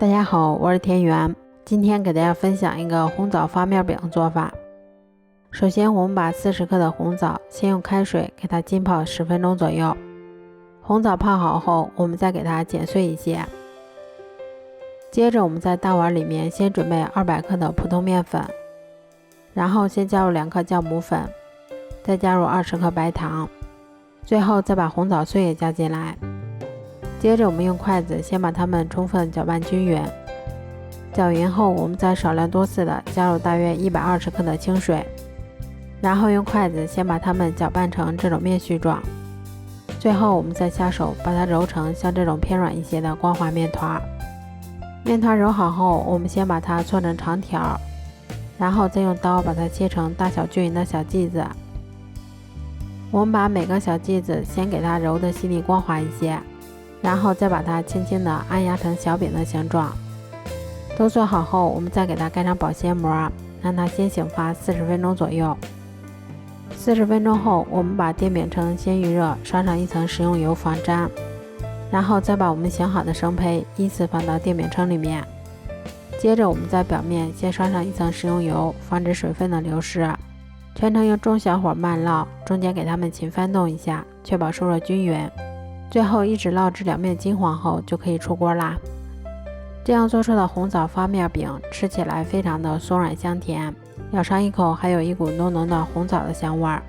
大家好，我是田园，今天给大家分享一个红枣发面饼的做法。首先我们把40克的红枣先用开水给它浸泡10分钟左右，红枣泡好后我们再给它剪碎一些。接着我们在大碗里面先准备200克的普通面粉，然后先加入2克酵母粉，再加入20克白糖，最后再把红枣碎也加进来。接着我们用筷子先把它们充分搅拌均匀，搅匀后我们再少量多次的加入大约120克的清水，然后用筷子先把它们搅拌成这种面絮状，最后我们再下手把它揉成像这种偏软一些的光滑面团。面团揉好后，我们先把它搓成长条，然后再用刀把它切成大小均匀的小剂子。我们把每个小剂子先给它揉得细腻光滑一些，然后再把它轻轻地按压成小饼的形状。都做好后，我们再给它盖上保鲜膜，让它先醒发40分钟左右。40分钟后，我们把电饼铛先预热，刷上一层食用油防粘，然后再把我们醒好的生胚依次放到电饼铛里面。接着我们在表面先刷上一层食用油，防止水分的流失。全程用中小火慢烙，中间给它们勤翻动一下，确保受热均匀。最后一直烙至两面金黄后就可以出锅啦。这样做出的红枣发面饼吃起来非常的松软香甜，咬上一口还有一股浓浓的红枣的香味儿。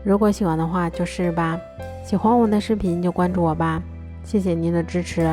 如果喜欢的话就试试吧，喜欢我的视频就关注我吧，谢谢您的支持。